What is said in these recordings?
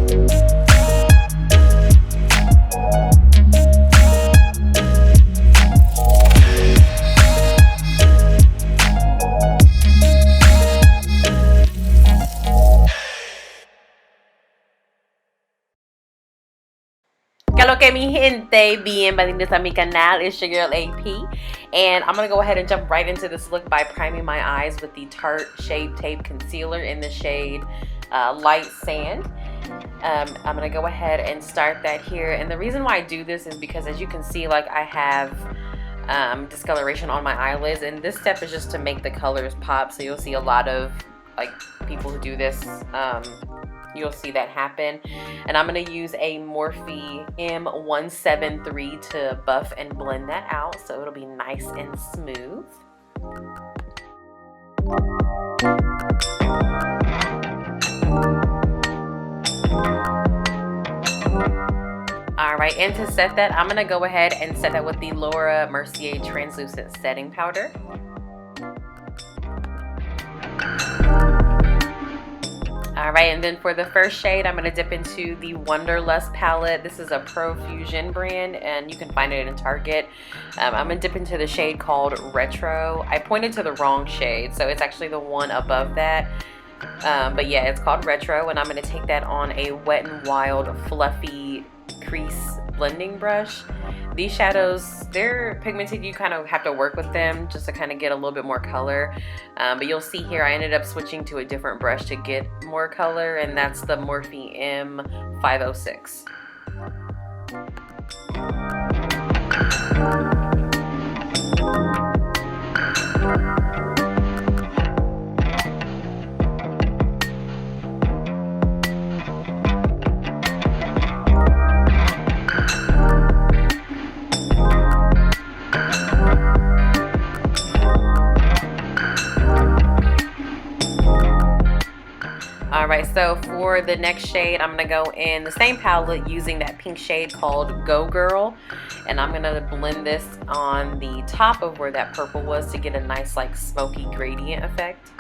Lo que mi gente, bienvenidos a mi canal. It's your girl AP, and I'm gonna go ahead and jump right into this look by priming my eyes with the Tarte Shape Tape Concealer in the shade Light Sand. I'm gonna go ahead and start that here, and the reason why I do this is because, as you can see, like, I have discoloration on my eyelids, and this step is just to make the colors pop. So you'll see a lot of like people who do this, you'll see that happen. And I'm going to use a Morphe M173 to buff and blend that out so it'll be nice and smooth. Alright, and to set that, I'm going to go ahead and set that with the Mercier Translucent Setting Powder. Alright, and then for the first shade, I'm going to dip into the Wanderlust palette. This is a Profusion brand, and you can find it in Target. I'm going to dip into the shade called Retro. I pointed to the wrong shade, so it's actually the one above that. But yeah, it's called Retro, and I'm going to take that on a Wet n Wild fluffy crease blending brush. These shadows, they're pigmented. You kind of have to work with them just to kind of get a little bit more color. But you'll see here I ended up switching to a different brush to get more color, and that's the Morphe M506. Alright, so for the next shade, I'm going to go in the same palette using that pink shade called Go Girl. And I'm going to blend this on the top of where that purple was to get a nice, like, smoky gradient effect.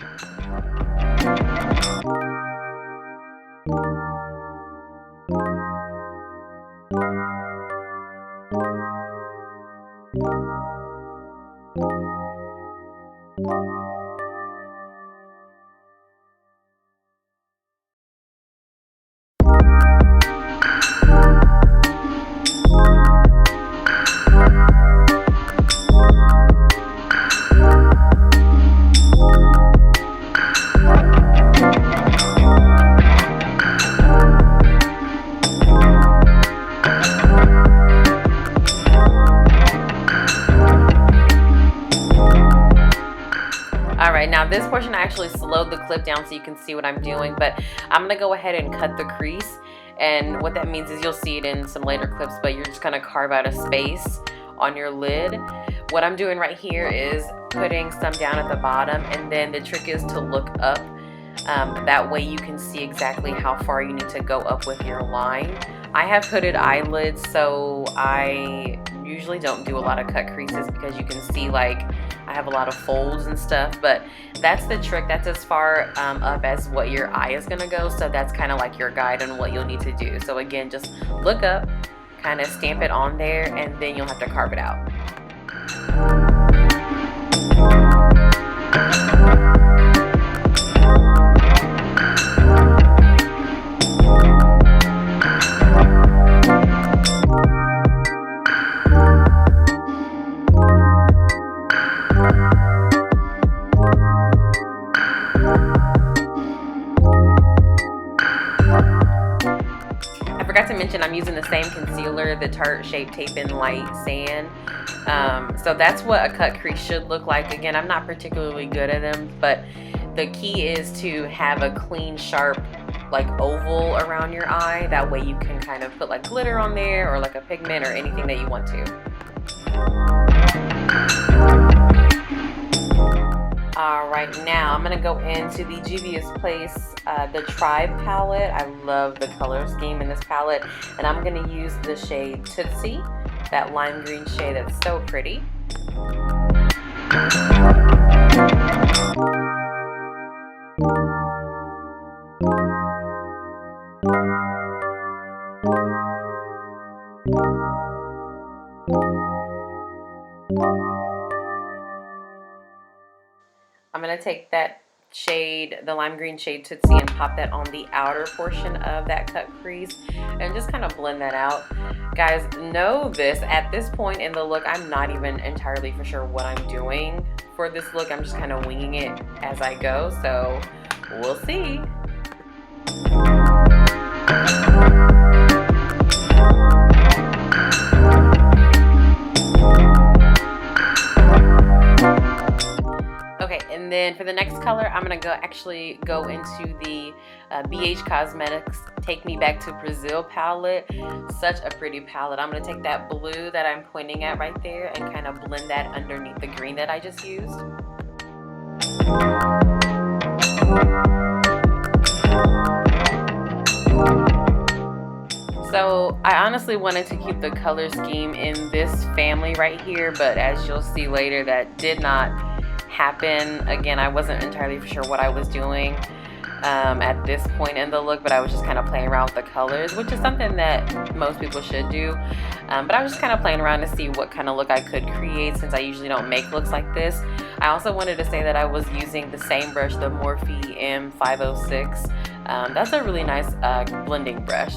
Now this portion I actually slowed the clip down so you can see what I'm doing, but I'm going to go ahead and cut the crease, and what that means is you'll see it in some later clips, but you're just going to carve out a space on your lid. What I'm doing right here is putting some down at the bottom, and then the trick is to look up. That way you can see exactly how far you need to go up with your line. I have hooded eyelids, so I usually don't do a lot of cut creases because you can see, like, I have a lot of folds and stuff, but that's the trick. That's as far up as what your eye is gonna go, so that's kind of like your guide on what you'll need to do. So again, just look up, kind of stamp it on there, and then you'll have to carve it out. To mention, I'm using the same concealer, the Tarte Shape Tape in Light Sand. So that's what a cut crease should look like. Again, I'm not particularly good at them, but the key is to have a clean, sharp, like, oval around your eye. That way you can kind of put like glitter on there or like a pigment or anything that you want to. Alright, now I'm going to go into the Juvia's Place, the Tribe palette. I love the color scheme in this palette. And I'm going to use the shade Tootsie, that lime green shade that's so pretty. take that shade, the lime green shade Tootsie, and pop that on the outer portion of that cut crease and just kind of blend that out. Guys, know this, at this point in the look, I'm not even entirely for sure what I'm doing for this look. I'm just kind of winging it as I go, so we'll see. Okay, and then for the next color, I'm gonna actually go into the BH Cosmetics Take Me Back to Brazil palette. Such a pretty palette. I'm gonna take that blue that I'm pointing at right there and kind of blend that underneath the green that I just used. So I honestly wanted to keep the color scheme in this family right here, but as you'll see later, that did not happen. Again, I wasn't entirely sure what I was doing at this point in the look, but I was just kind of playing around with the colors, which is something that most people should do. But I was just kind of playing around to see what kind of look I could create, since I usually don't make looks like this. I also wanted to say that I was using the same brush, the Morphe M506. That's a really nice blending brush.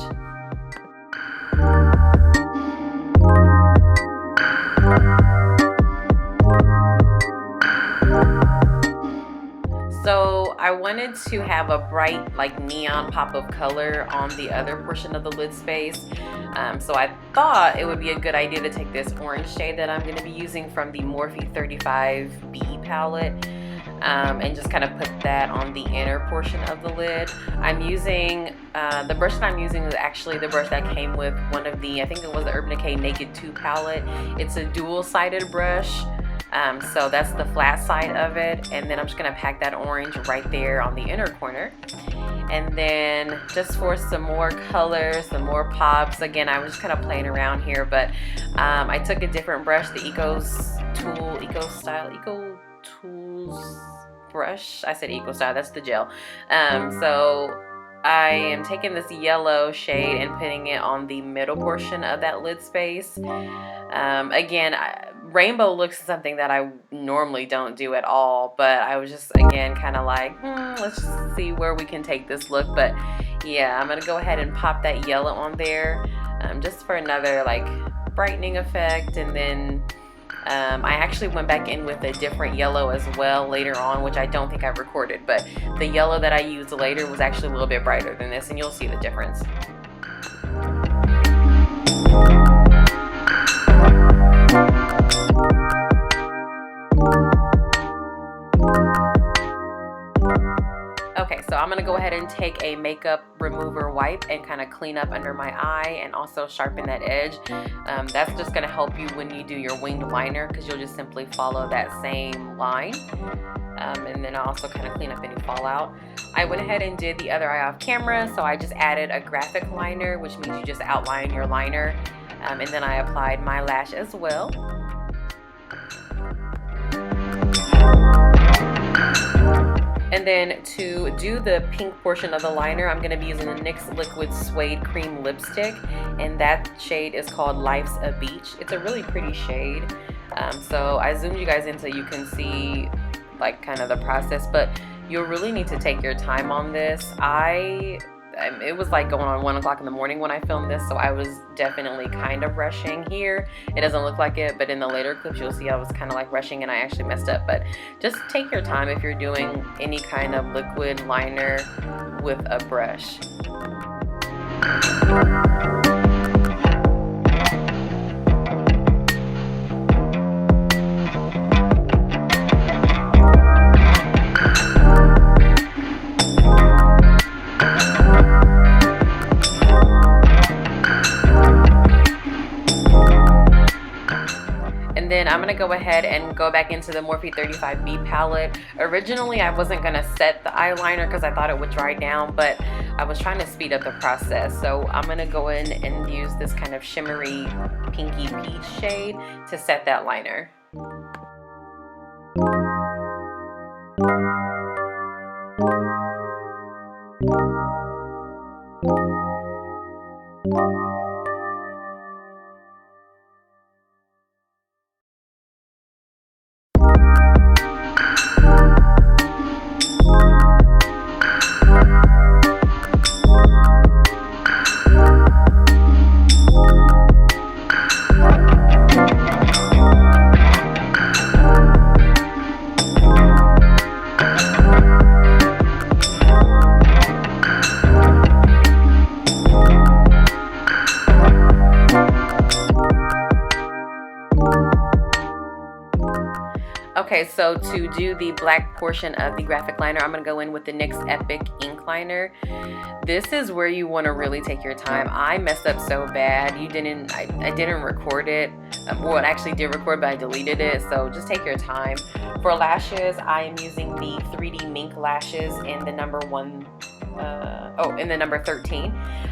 So I wanted to have a bright, like, neon pop of color on the other portion of the lid space. So I thought it would be a good idea to take this orange shade that I'm going to be using from the Morphe 35B palette and just kind of put that on the inner portion of the lid. I'm using, the brush that I'm using is actually the brush that came with one of the, I think it was the Urban Decay Naked 2 palette. It's a dual-sided brush. So that's the flat side of it, and then I'm just going to pack that orange right there on the inner corner. And then just for some more color, some more pops, again, I was just kind of playing around here, but I took a different brush, the Eco Tools brush. I said Eco Style, that's the gel. So I am taking this yellow shade and putting it on the middle portion of that lid space. Again, rainbow looks something that I normally don't do at all, but I was just, again, kind of like, let's just see where we can take this look. But yeah, I'm gonna go ahead and pop that yellow on there just for another, like, brightening effect. And then I actually went back in with a different yellow as well later on, which I don't think I've recorded, but the yellow that I used later was actually a little bit brighter than this, and you'll see the difference. Okay, so I'm going to go ahead and take a makeup remover wipe and kind of clean up under my eye and also sharpen that edge. That's just going to help you when you do your winged liner, because you'll just simply follow that same line. And then I also kind of clean up any fallout. I went ahead and did the other eye off camera, so I just added a graphic liner, which means you just outline your liner. And then I applied my lash as well. And then to do the pink portion of the liner, I'm going to be using the NYX Liquid Suede Cream Lipstick, and that shade is called Life's a Beach. It's a really pretty shade. So I zoomed you guys in so you can see, like, kind of the process, but you'll really need to take your time on this. It was like going on 1 o'clock in the morning when I filmed this, so I was definitely kind of rushing here. It doesn't look like it, but in the later clips you'll see I was kind of like rushing and I actually messed up. But just take your time if you're doing any kind of liquid liner with a brush. Then I'm going to go ahead and go back into the Morphe 35B palette. Originally, I wasn't going to set the eyeliner because I thought it would dry down, but I was trying to speed up the process. So I'm going to go in and use this kind of shimmery pinky peach shade to set that liner. Okay, so to do the black portion of the graphic liner, I'm going to go in with the NYX Epic ink liner. This is where you want to really take your time. I messed up so bad. I didn't record it. Well, I actually did record, but I deleted it. So just take your time. For lashes, I am using the 3D Mink lashes in the number 13.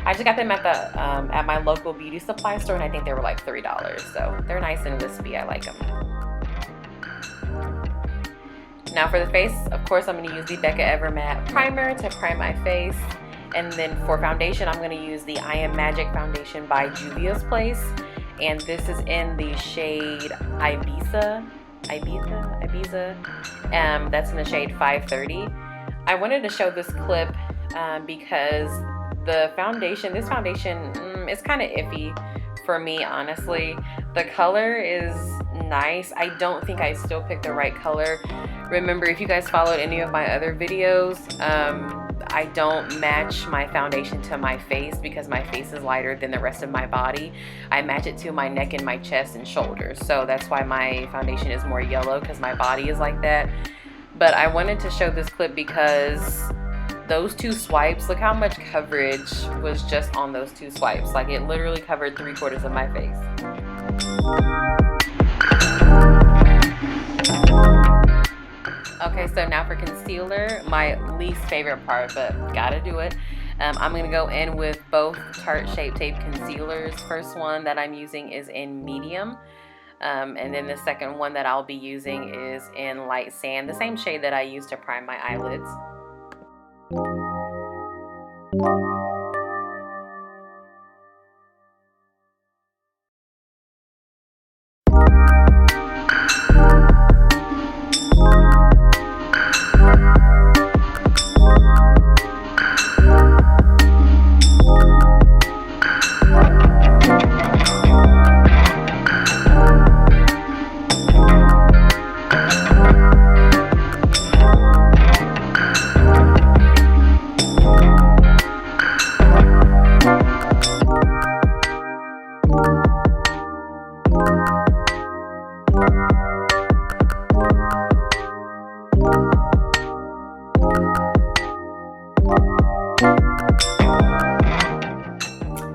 I just got them at the at my local beauty supply store, and I think they were like $3. So they're nice and wispy. I like them. Now for the face, of course, I'm going to use the Becca Evermatte primer to prime my face. And then for foundation, I'm going to use the I Am Magic foundation by Juvia's Place. And this is in the shade Ibiza. That's in the shade 530. I wanted to show this clip because this foundation is kind of iffy for me, honestly. The color is nice. I don't think I still picked the right color. Remember, if you guys followed any of my other videos, I don't match my foundation to my face because my face is lighter than the rest of my body. I match it to my neck and my chest and shoulders. So that's why my foundation is more yellow, because my body is like that. But I wanted to show this clip because those two swipes, look how much coverage was just on those two swipes. Like, it literally covered 3/4 of my face. Okay, so now for concealer, my least favorite part, but gotta do it. I'm gonna go in with both Tarte Shape Tape concealers. First one that I'm using is in medium. And then the second one that I'll be using is in light sand, the same shade that I use to prime my eyelids.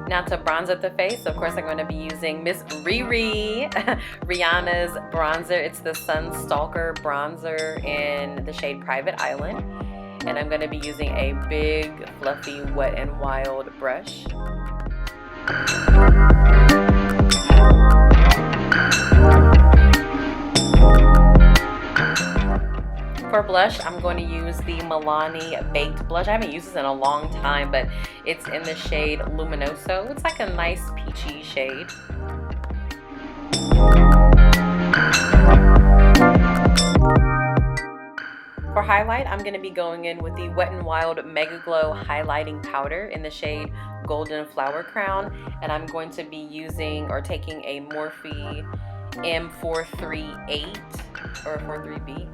Now to bronze up the face, of course, I'm going to be using Miss Rihanna's bronzer. It's the Stalk'r bronzer in the shade Private Island. And I'm going to be using a big, fluffy, Wet n Wild brush. For blush, I'm going to use the Milani Baked Blush. I haven't used this in a long time, but it's in the shade Luminoso. It's like a nice peachy shade. For highlight, I'm going to be going in with the Wet n Wild Mega Glow Highlighting Powder in the shade Golden Flower Crown. And I'm going to be using or taking a Morphe M438 or 43B.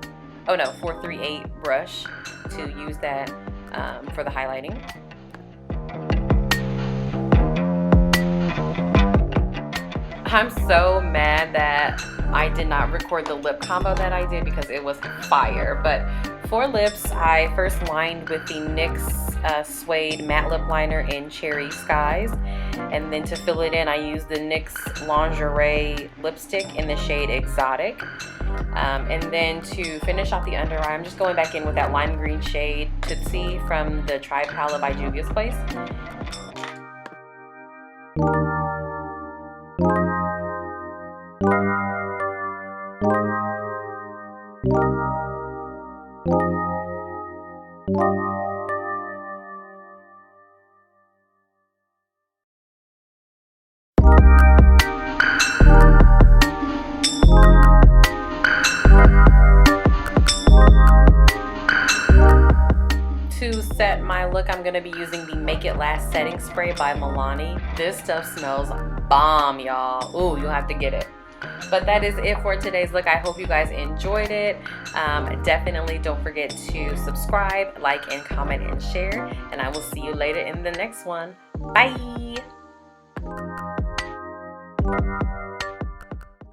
Oh no, 438 brush to use that for the highlighting. I'm so mad that I did not record the lip combo that I did because it was fire. But for lips, I first lined with the NYX Suede matte lip liner in Cherry Skies. And then to fill it in, I used the NYX Lingerie lipstick in the shade Exotic. And then to finish off the under eye, I'm just going back in with that lime green shade Tootsie from the Tribe palette by Juvia's Place. To set my look, I'm going to be using the Make It Last setting spray by Milani. This stuff smells bomb, y'all. Ooh, you'll have to get it. But that is it for today's look. I hope you guys enjoyed it. Definitely don't forget to subscribe, like, and comment, and share. And I will see you later in the next one. Bye!